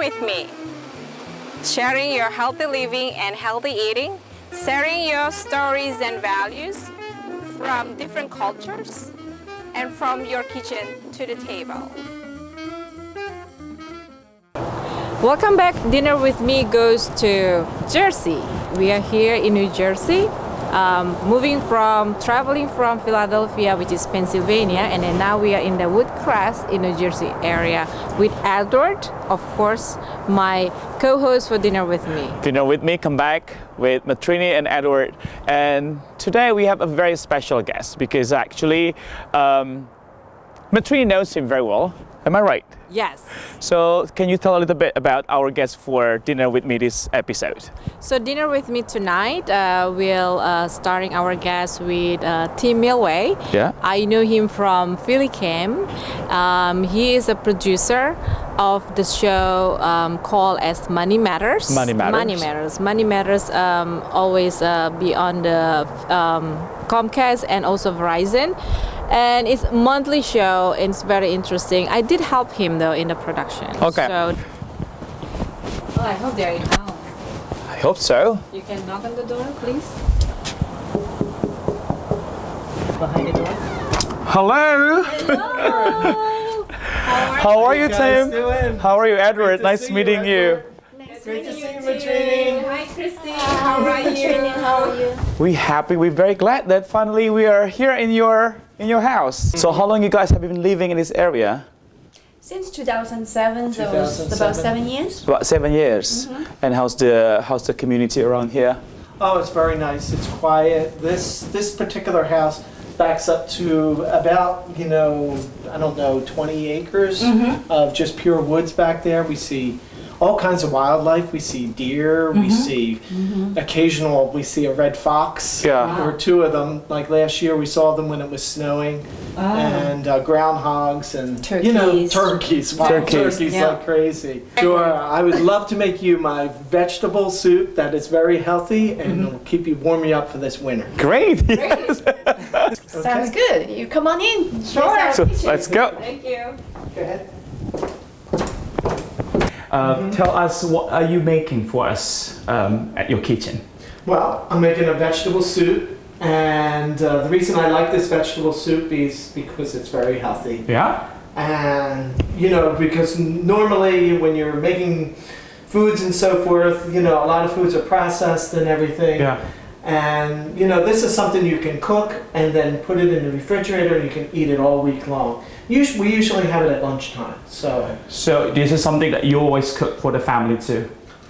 with me, sharing your healthy living and healthy eating, sharing your stories and values from different cultures and from your kitchen to the table. Welcome back. Dinner with me goes to Jersey. We are here in New Jersey, traveling from Philadelphia, which is Pennsylvania, and then now we are in the Woodcrest in New Jersey area with Edward, of course, my co-host for Dinner with Me. Dinner with me, come back with Metrini and Edward. And today we have a very special guest because actually Metrini knows him very well. Am I right? Yes. So can you tell a little bit about our guest for Dinner with Me this episode? So Dinner with Me tonight, we'll starting our guest with Tim Millaway. Yeah. I know him from Philly Cam. He is a producer of the show called as Money Matters. Money Matters. Money Matters. Money Matters always be on the Comcast and also Verizon. And it's a monthly show, and it's very interesting. I did help him though in the production. Okay. So, I hope they're in town. I hope so. You can knock on the door, please. Behind the door. Hello. Hello. How are you, guys Tim? doing? How are you, Edward? Great to Nice see meeting you. Great to see you, Metrini. Hi, Christine. How are you? How are you? We're very glad that finally we are here in your house. So how long you guys have been living in this area? Since 2007, so it's 2007. about 7 years. About 7 years. And how's the community around here? Oh, it's very nice. It's quiet. This particular house backs up to about, I don't know, 20 acres of just pure woods back there. We see all kinds of wildlife. We see deer. We see we see a red fox. Yeah. Or two of them. Like last year, we saw them when it was snowing. And groundhogs and Turkeys. turkeys. Wild Turkeys. turkeys Yeah. like crazy. Sure, I would love to make you my vegetable soup that is very healthy and will keep you warm you up for this winter. Great. Yes. Sounds good. You come on in. Sure. So let's go. Thank you. Go ahead. Tell us, what are you making for us at your kitchen? Well, I'm making a vegetable soup, and the reason I like this vegetable soup is because it's very healthy. Yeah? And, because normally when you're making foods and so forth, a lot of foods are processed and everything. Yeah. And, this is something you can cook and then put it in the refrigerator and you can eat it all week long. We usually have it at lunchtime, so. So this is something that you always cook for the family too?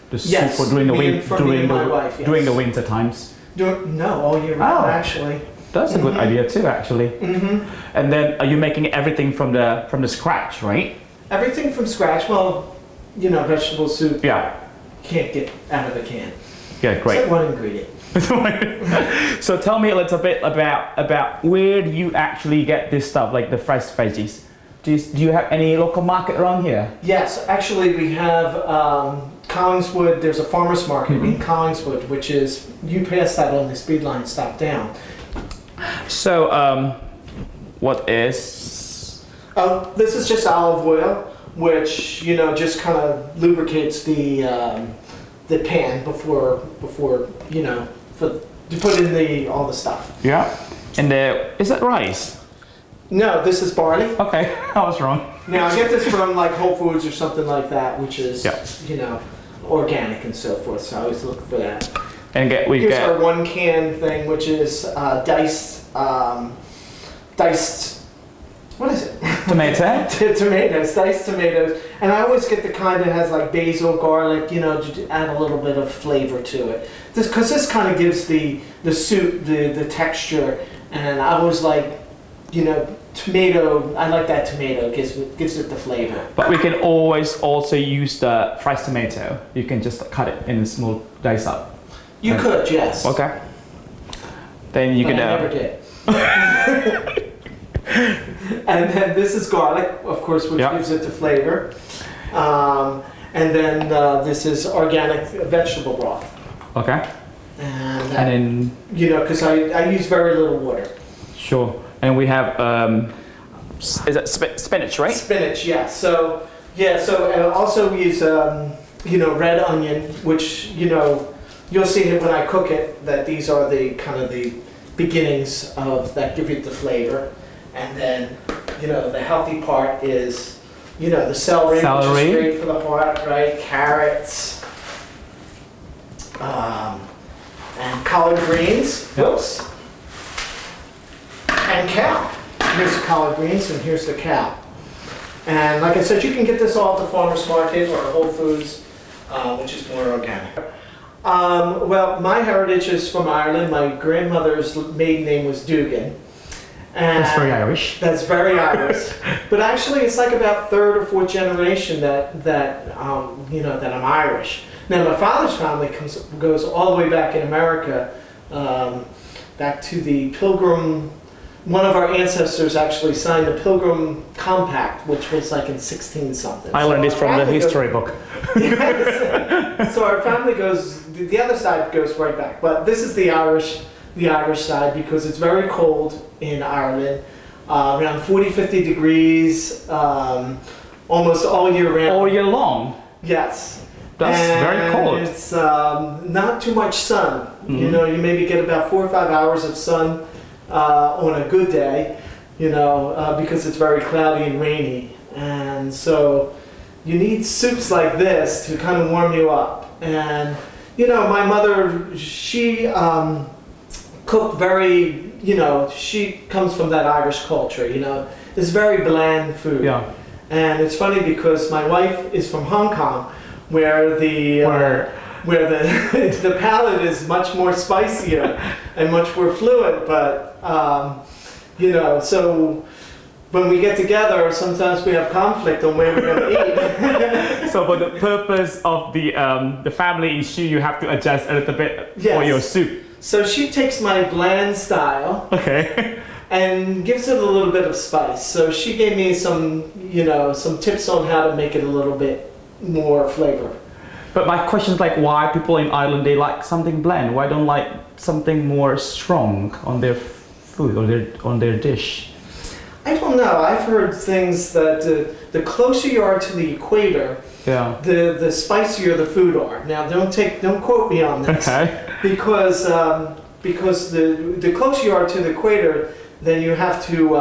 The Yes, soup for during the me and my wife, yes. during the winter times? No, all year round, Oh. actually. That's a good idea too, actually. And then are you making everything from the scratch, right? Everything from scratch. Well, vegetable soup, Yeah. can't get out of the can. Yeah, great. Except one ingredient. So tell me a little bit about where do you actually get this stuff, like the fresh veggies? Do you have any local market around here? Yes, actually we have Collingswood. There's a farmer's market in Collingswood, which is, you pass that on the speed line, stop down. So what is... Oh, this is just olive oil, which, just kind of lubricates the pan before to put in all the stuff. Yeah. And is that rice? No, this is barley. Okay, I was wrong. Now I get this from like Whole Foods or something like that, which is Yeah. Organic and so forth. So I always look for that. And Here's our one can thing, which is diced. What is it? tomato. Diced tomatoes, and I always get the kind that has like basil, garlic, to add a little bit of flavor to it. Because this kind of gives the soup the texture, and I was like, tomato. I like that tomato. Gives it the flavor. But we can always also use the fresh tomato. You can just cut it in small dice up. You could, yes. Okay. Then you But can. I never did. And then this is garlic, of course, which gives it the flavor. And then this is organic vegetable broth. Okay. And then because I use very little water. Sure. And we have is that spinach, right? Spinach, yeah. So Yeah, so also we use, red onion, which, you'll see it when I cook it, that these are the kind of the beginnings that give it the flavor. And then, the healthy part is, the celery, which is great for the heart, right? Carrots, and collard greens. Yep. Oops. And cow. Here's the collard greens and here's the cow. And like I said, you can get this all at the farmer's market or Whole Foods, which is more organic. Well, my heritage is from Ireland. My grandmother's maiden name was Dugan. And That's very Irish. That's very Irish. But actually, it's like about third or fourth generation that I'm Irish. Now, my father's family goes all the way back in America, back to the Pilgrim. One of our ancestors actually signed the Pilgrim Compact, which was like in 16-something. I learned this from the history book. Yes. So our family goes, the other side goes right back. But this is the Irish side because it's very cold in Ireland, around 40, 50 degrees, almost all year round. All year long? Yes. That's very cold. It's not too much sun. You maybe get about 4 or 5 hours of sun on a good day, because it's very cloudy and rainy. And so you need soups like this to kind of warm you up. And, my mother, she cooked very, she comes from that Irish culture, it's very bland food. Yeah. And it's funny because my wife is from Hong Kong, where the palate is much more spicier and much more fluid, but so when we get together, sometimes we have conflict on where we're going to eat. So, but the purpose of the family issue, you have to adjust a little bit for your soup. So she takes my bland style, okay, and gives it a little bit of spice. So she gave me some tips on how to make it a little bit more flavor. But my question is why people in Ireland, they like something bland? Why don't like something more strong on their food or on their dish? I don't know. I've heard things that the closer you are to the equator, the spicier the food are. Now, don't quote me on this. Okay. Because the closer you are to the equator, then you have to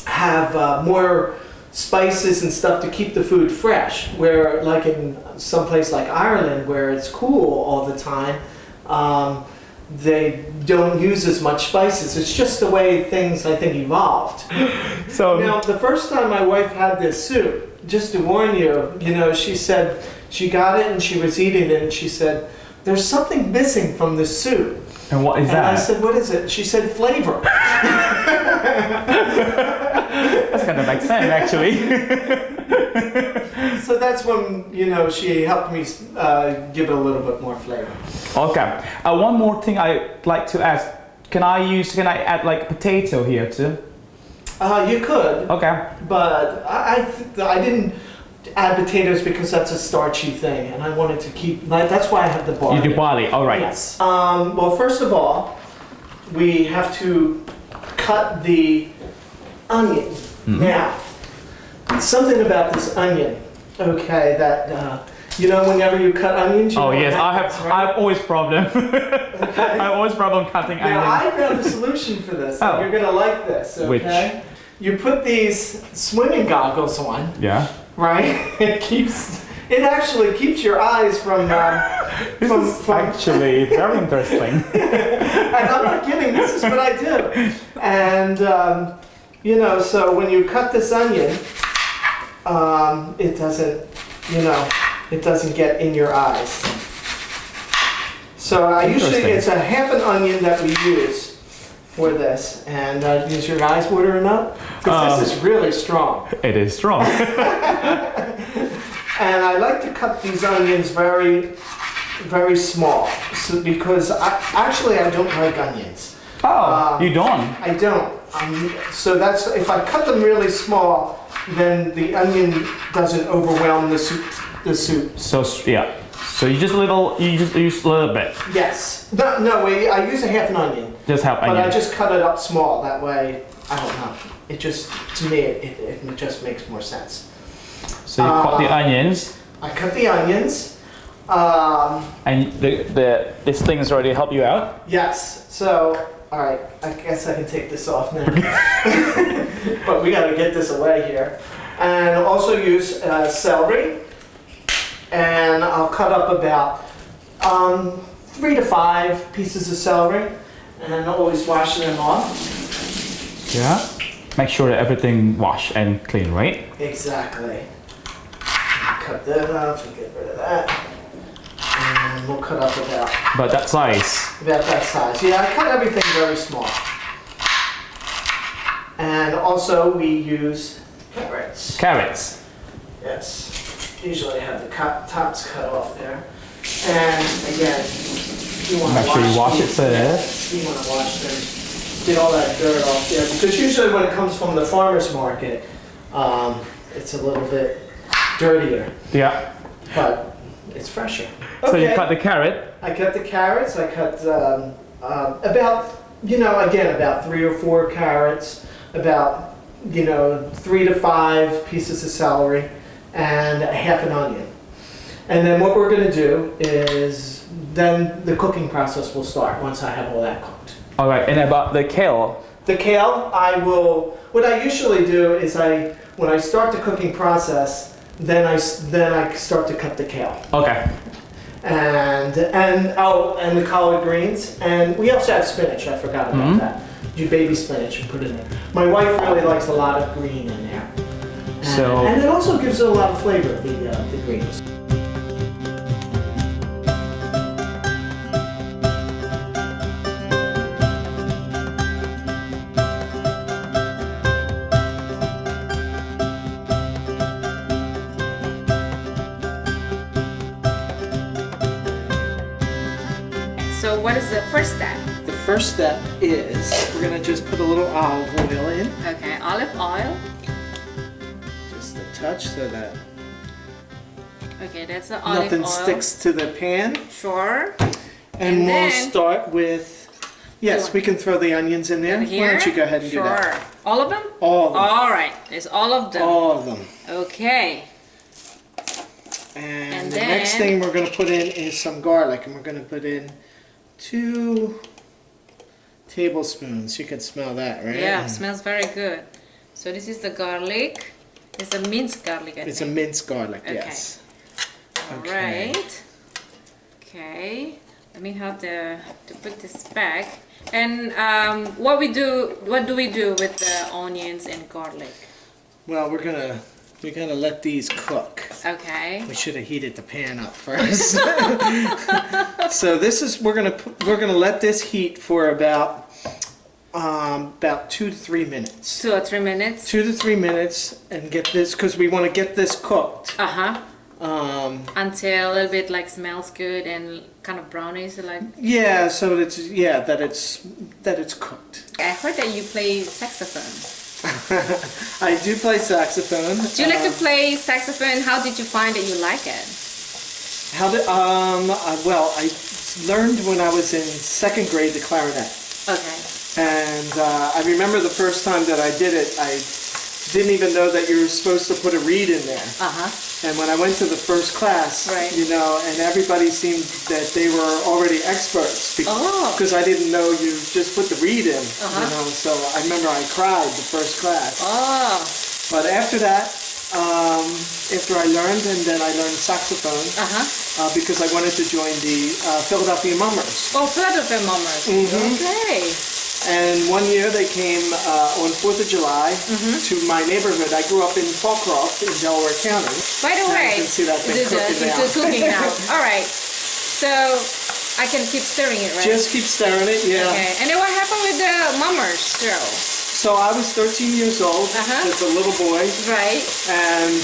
have more spices and stuff to keep the food fresh. Where like in some place like Ireland, where it's cool all the time, they don't use as much spices. It's just the way things, I think, evolved. So now, the first time my wife had this soup, just to warn you, she said she got it and she was eating it and she said, "There's something missing from this soup." And what is that? I said, "What is it?" She said, "Flavor." That's kind of makes sense, actually. So that's when, she helped me give it a little bit more flavor. Okay. One more thing I'd like to ask. Can I add potato here too? You could. Okay. But I didn't add potatoes because that's a starchy thing, and I wanted to keep. That's why I have the barley. You do barley. All right. Yes. Well, first of all, we have to cut the onion. Mm-hmm. Now, something about this onion. Okay, that whenever you cut onions. Oh yes, I have always problem. Okay. I have always problem cutting onions. Now I found a solution for this. Oh. You're gonna like this. Okay. Which? You put these swimming goggles on. Yeah. Right. It actually keeps your eyes from. This is actually very interesting. And I'm not kidding. This is what I do. And so when you cut this onion, it doesn't get in your eyes. So it's a half an onion that we use for this. And is your eyes watering up? Because this is really strong. It is strong. And I like to cut these onions very, very small, because I don't like onions. Oh, you don't? I don't. So that's if I cut them really small, then the onion doesn't overwhelm the soup. So yeah. So you use a little bit. Yes. No. I use a half an onion. Just half onion. But I just cut it up small. That way, I don't know. It just, to me, it just makes more sense. So you cut the onions, I cut the onions. and this thing is already help you out. Yes. So, all right. I guess I can take this off now. But we got to get this away here. And also use celery. And I'll cut up about 3 to 5 pieces of celery, and always washing them off. Yeah. Make sure that everything wash and clean, right? Exactly. Cut that off and get rid of that. And we'll cut up But that size. about that size. Yeah, I cut everything very small. And also we use carrots. Carrots. Yes. Usually I have the tops cut off there. And again, you want to Make sure you wash it first. Yes, you want to wash them. Get all that dirt off there. Because usually when it comes from the farmer's market, it's a little bit dirtier. Yeah. But it's fresher. So you cut the carrot. I cut the carrots. I cut about, again, about 3 or 4 carrots, about, 3 to 5 pieces of celery, and a half an onion. And then what we're going to do is then the cooking process will start once I have all that cooked. All right. And about the kale. The kale, what I usually do is when I start the cooking process, then I start to cut the kale. Okay. And the collard greens, and we also have spinach. I forgot about that. Do baby spinach and put it in. My wife really likes a lot of green in there, and it also gives it a lot of flavor. The greens. So what is the first step? The first step is we're gonna just put a little olive oil in. Okay, olive oil. Just a touch so that Okay, that's the olive nothing oil. sticks to the pan. Sure. And we'll then- start with, yes, we can throw the onions in there. Here? Why don't you go ahead and do that? Sure. All of them? All of them. All right. It's all of them. All of them. Okay. And, And the next then- thing we're going to put in is some garlic, and we're going to put in 2 tablespoons. You can smell that, right? Yeah, smells very good. So this is the garlic. It's a minced garlic, I It's a think. minced garlic, Okay. yes. All Okay. right. Okay. Let me have to put this back. And what do we do with the onions and garlic? Well, we're gonna let these cook. Okay. We should have heated the pan up first. So this is we're gonna let this heat for about 2 to 3 minutes. 2 or 3 minutes. 2 to 3 minutes, and get this because we want to get this cooked. Until a little bit like smells good and kind of brownish, like. Yeah, so that it's cooked. I heard that you play saxophone. I do play saxophone. Do you like to play saxophone? How did you find that you like it? Well, I learned when I was in 2nd grade the clarinet. Okay. And I remember the first time that I did it, I didn't even know that you were supposed to put a reed in there. And when I went to the first class, Right. and everybody seemed that they were already experts because I didn't know you just put the reed in. So I remember I cried the first class. Oh. But after that, after I learned, and then I learned saxophone because I wanted to join the Philadelphia Mummers. Oh, Philadelphia Mummers. Okay. And one year they came on 4th of July to my neighborhood. I grew up in Fallcroft in Delaware County. By the way, you can see that thing cooking now. it's cooking now. All right. So I can keep stirring it, right? Just keep stirring it, yeah. Okay. And then what happened with the mummers still? So I was 13 years old, just a little boy, Right. and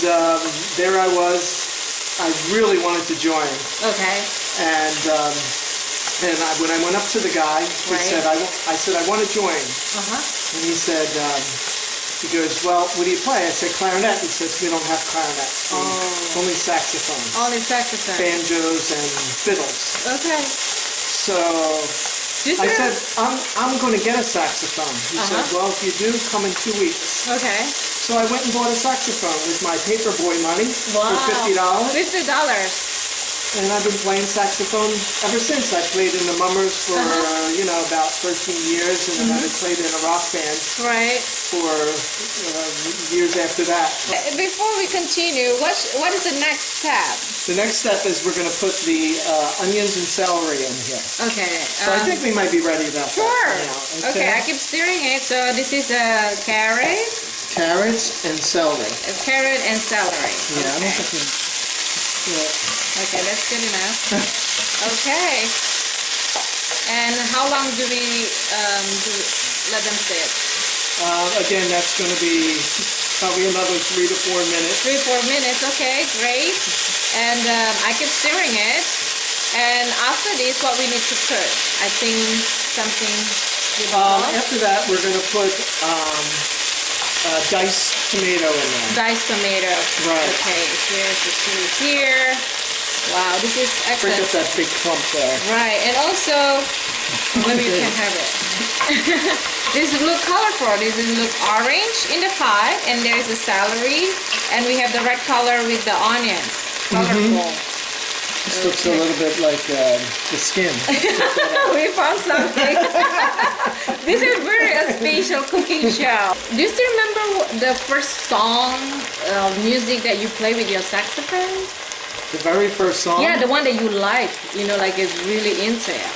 there I was. I really wanted to join. Okay. And when I went up to the guy, I said, I want to join. And he said, he goes, well, what do you play? I said, clarinet. He says, we don't have clarinets. Only saxophone. Only saxophone. Banjos and fiddles. Okay. So I said, I'm going to get a saxophone. He said, well, if you do, come in 2 weeks. Okay. So I went and bought a saxophone with my paperboy money Wow. for $50. $50. And I've been playing saxophone ever since. I played in the Mummers for, about 13 years, and then I played in a rock band Right. for years after that. Before we continue, what is the next step? The next step is we're going to put the onions and celery in here. Okay. So I think we might be ready about Sure. that now. Okay, I keep stirring it. So this is a carrot. Carrots and celery. A carrot and celery. Yeah, I don't Okay. think we... Okay, that's good enough. Okay. And how long do we let them sit? Again, that's going to be probably another 3 to 4 minutes. 3-4 minutes. Okay, great. And I keep stirring it. And after this, what we need to put? I think something. After that, we're going to put diced tomato in there. Diced tomato. Right. Okay, here's the two here. Wow, this is Break excellent. up that big clump there. Right, and also, maybe you can have it. This look colorful. This look orange in the pot, and there's the celery, and we have the red color with the onions. Colorful. This looks a little bit like the skin. We found something. This is very a special cooking show. Do you still remember the first song, music that you play with your saxophone? The very first song? Yeah, the one that you like, like it's really into it.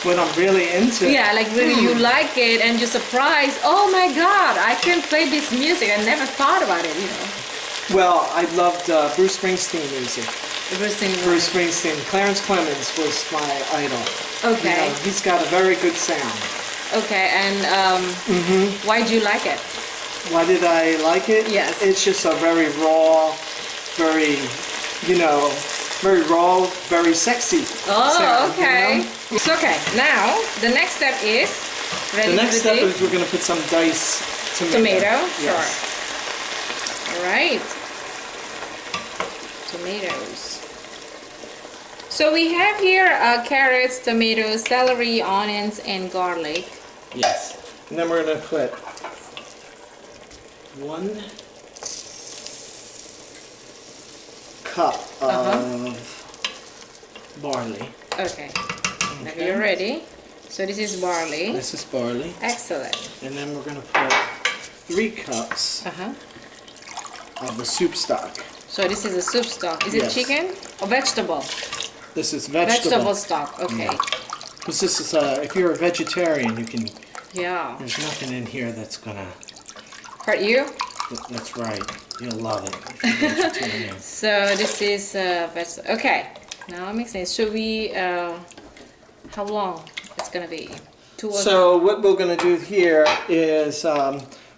What I'm really into? Yeah, like really you like it and you're surprised, oh my God, I can play this music. I never thought about it, Well, I loved Bruce Springsteen music. Bruce Springsteen. Clarence Clemens was my idol. Okay. He's got a very good sound. Okay, and why do you like it? Why did I like it? Yes. It's just a very raw, very, very raw, very sexy sound. Okay. It's okay. Now, the next step is ready The next to step do is we're going to put some diced tomato. Yes. Sure. All right. Tomatoes. So we have here carrots, tomatoes, celery, onions, and garlic. Yes. And then we're going to put 1 cup of barley. Okay. Now you're ready. So this is barley. This is barley. Excellent. And then we're going to put 3 cups of the soup stock. So this is a soup stock. Is Yes. it chicken or vegetable? This is vegetable. Vegetable stock. Okay. Because this is, if you're a vegetarian, you can, Yeah. there's nothing in here that's going to, Hurt you? that's right. You'll love it if you're vegetarian. So this is vegetable. Okay. Now it makes sense. Should we? How long it's gonna be? 2 or So what we're going to do here is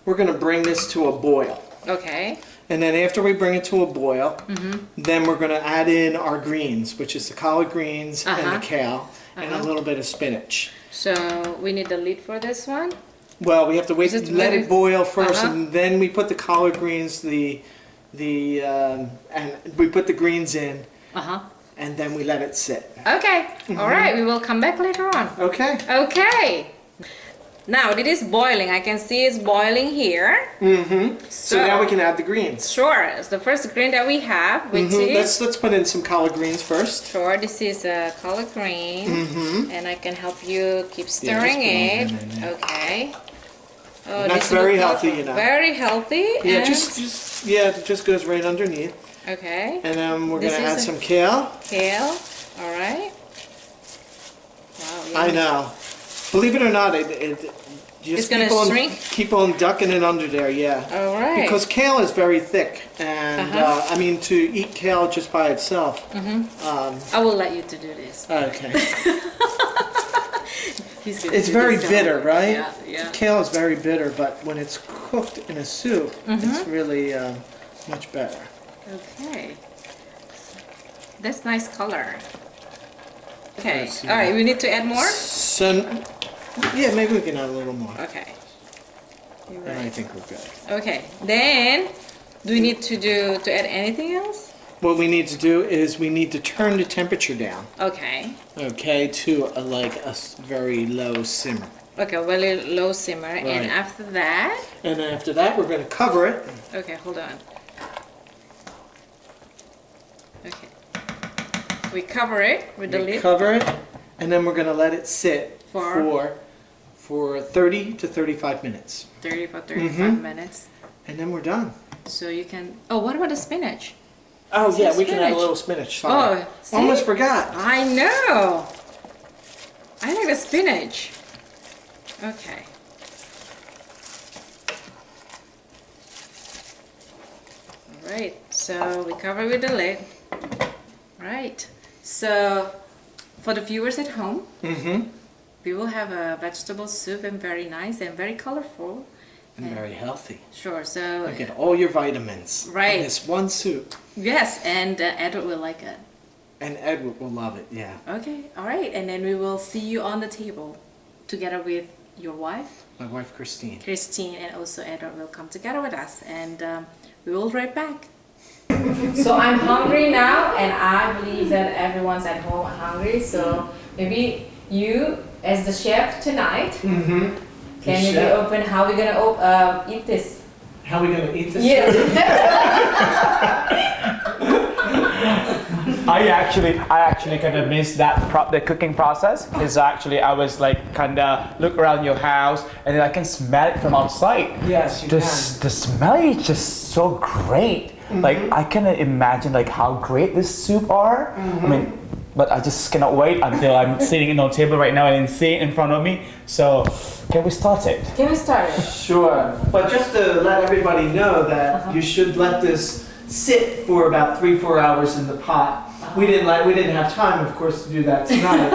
we're going to bring this to a boil. Okay. And then after we bring it to a boil, then we're going to add in our greens, which is the collard greens and the kale, and a little bit of spinach. So we need the lid for this one. Well, we have to wait, Is it let ready? it boil first, and then we put the collard greens, and we put the greens in, and then we let it sit. Okay. All right. We will come back later on. Okay. Okay. Now it is boiling. I can see it's boiling here. So now we can add the greens. Sure. It's the first green that we have, which is. Let's put in some collard greens first. Sure. This is a collard green, and I can help you keep stirring just it. put them in there. Okay. Oh, And that's this very looks healthy, awesome. Very healthy. Yeah, and it just goes right underneath. Okay. And then we're This going to is add a- some kale. Kale. All right. Wow. I yummy. know. Believe it or not, it It's just gonna shrink? keep on ducking it under there, yeah. All right. Because kale is very thick, and I mean to eat kale just by itself. I will let you to do this. Okay. He's gonna It's do very this bitter, now. right? Yeah. Yeah. Kale is very bitter, but when it's cooked in a soup, it's really much better. Okay. That's nice color. Okay. Let's see. All right. We need to add more. So, yeah, maybe we can add a little more. Okay. You're And I right. think we're good. Okay. Then, do we need to add anything else? What we need to do is we need to turn the temperature down, Okay. okay, to a very low simmer, Okay, really low simmer. Right. And after that, And then after that, we're going to cover it. okay, hold on. Okay. We cover it with the We lid. cover it, and then we're going to let it sit For? for 30 to 35 minutes. 30 for 35 minutes. And then we're done. So you can. Oh, what about the spinach? Oh, yeah, we can add spinach. a little spinach. Sorry. Oh, see? Almost forgot. I know. I like the spinach. Okay. All right. So we cover with the lid. Right. So for the viewers at home, we will have a vegetable soup and very nice and very colorful. And very healthy. Sure. So You get all your vitamins Right. in this one soup. yes, and Edward will like it. And Edward will love it, yeah. Okay. All right. And then we will see you on the table together with your wife, My wife, Christine. Christine, and also Edward will come together with us, and we will be right back. So I'm hungry now, and I believe that everyone's at home hungry. So maybe you, as the chef tonight, Mm-hmm. can maybe chef. open how we're gonna eat this. How are we going to eat this? Yes. I actually kind of missed the cooking process because actually I was like kind of look around your house and then I can smell it from outside. Yes, you The, can. the smell is just so great. Like I cannot imagine like how great this soup are. I mean, but I just cannot wait until I'm sitting on the table right now and see it in front of me. So can we start it? Can we start it? Sure. But just to let everybody know that you should let this sit for about 3-4 hours in the pot. We didn't have time, of course, to do that tonight.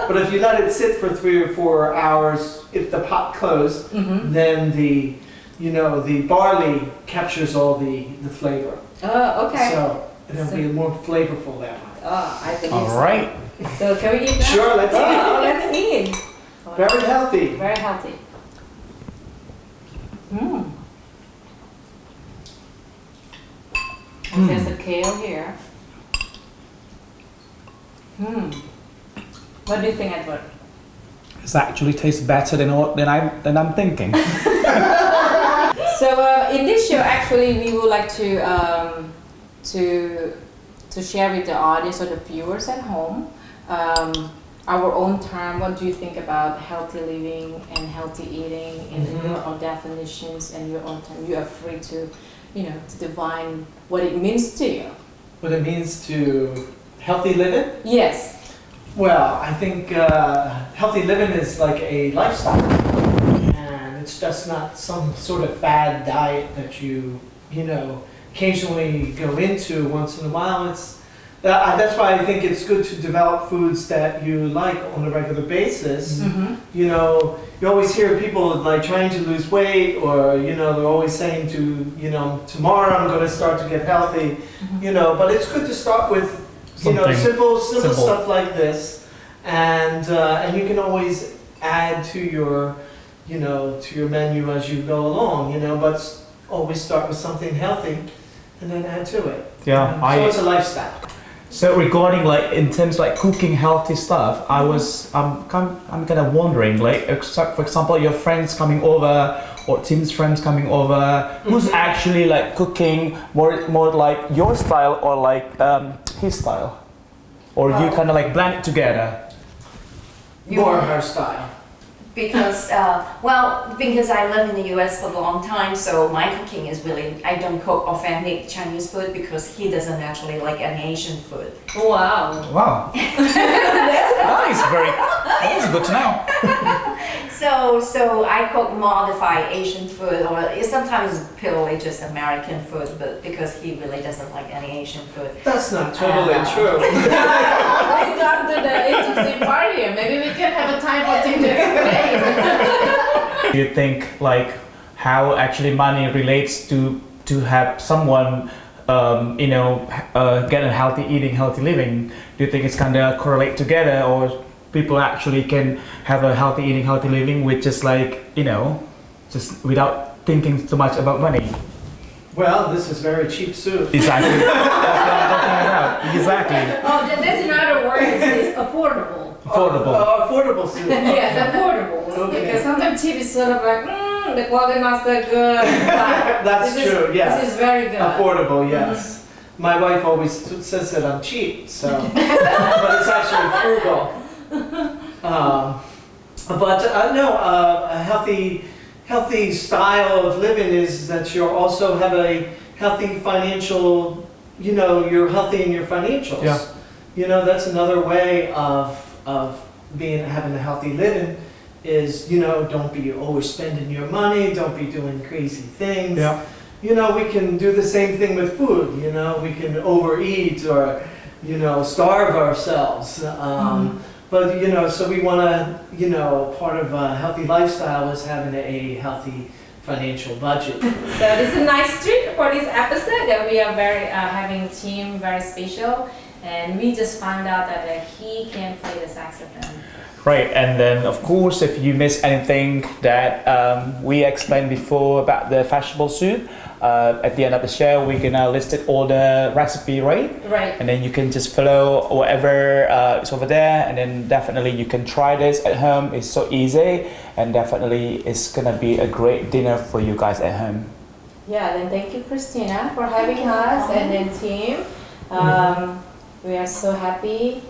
But if you let it sit for 3 or 4 hours, if the pot closed, then the barley captures all the flavor. Oh, okay. So it'll be more flavorful that way. Oh, I believe All right. So can we eat now? Sure, let's eat. Oh, let's eat. Very healthy. Very healthy. There's a kale here. What do you think, Edward? This actually tastes better than I'm thinking. So in this show, actually, we would like to share with the audience or the viewers at home our own term. What do you think about healthy living and healthy eating in your own definitions and your own term? You are free to, to define what it means to you. What it means to healthy living? Yes. Well, I think healthy living is like a lifestyle, and it's just not some sort of fad diet that you occasionally go into once in a while. That's why I think it's good to develop foods that you like on a regular basis. You always hear people like trying to lose weight, or they're always saying tomorrow I'm going to start to get healthy. But it's good to start with Something simple simple. stuff like this, and you can always add to your menu as you go along. But always start with something healthy, and then add to it. Yeah, So it's a lifestyle. So regarding like in terms like cooking healthy stuff, I'm kind of wondering like for example your friends coming over or Tim's friends coming over, who's actually like cooking more like your style or like his style, or you kind of like blend it together? More her style. Because, because I live in the US for a long time, so my cooking is really, I don't cook authentic Chinese food because he doesn't actually like any Asian food. Wow. Wow, nice, that's good to know. So I cook modified Asian food, or sometimes purely just American food, but because he really doesn't like any Asian food. That's not totally true. We got to the interesting part here. Maybe we can have a time for Tim to explain. Do you think like how actually money relates to have someone get a healthy eating, healthy living? Do you think it's kind of correlate together, or people actually can have a healthy eating, healthy living with just like just without thinking too much about money? Well, this is very cheap soup. Exactly. That's what I'm talking about. Exactly. Oh, that's in other words, it's affordable. Affordable. Affordable soup. Yes, affordable. Okay. Because sometimes cheap is sort of like, the quality not so good. But That's this true, is, yes. This is very good. Affordable, yes. My wife always says that I'm cheap, so, but it's actually frugal. A healthy style of living is that you also have a healthy financial, you're healthy in your financials. Yeah. That's another way of having a healthy living is, don't be always spending your money, don't be doing crazy things. Yeah. We can do the same thing with food, we can overeat or, starve ourselves. But, so we want to, part of a healthy lifestyle is having a healthy financial budget. So this is a nice treat for this episode that we are having Tim very special, and we just found out that he can play the saxophone. Right, and then of course, if you miss anything that we explained before about the vegetable soup, at the end of the show, we're gonna list all the recipe, right? Right. And then you can just follow whatever is over there, and then definitely you can try this at home. It's so easy, and definitely it's gonna be a great dinner for you guys at home. Yeah, then thank you, Christina, for having us, and then Tim. We are so happy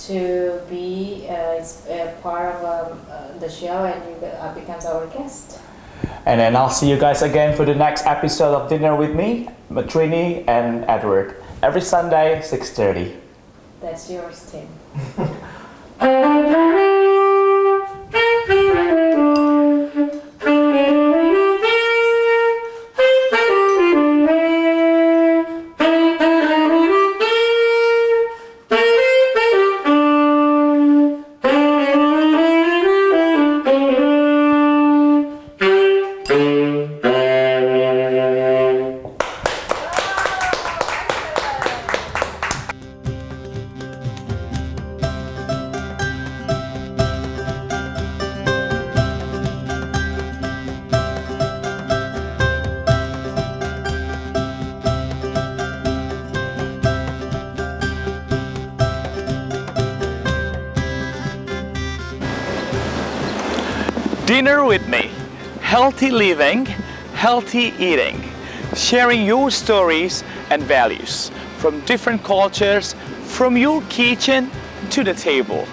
to be a part of the show, and you becomes our guest. And then I'll see you guys again for the next episode of Dinner with Me, Metrini and Edward, every Sunday, 6:30. That's yours, Tim. Dinner with me, healthy living, healthy eating, sharing your stories and values from different cultures, from your kitchen to the table.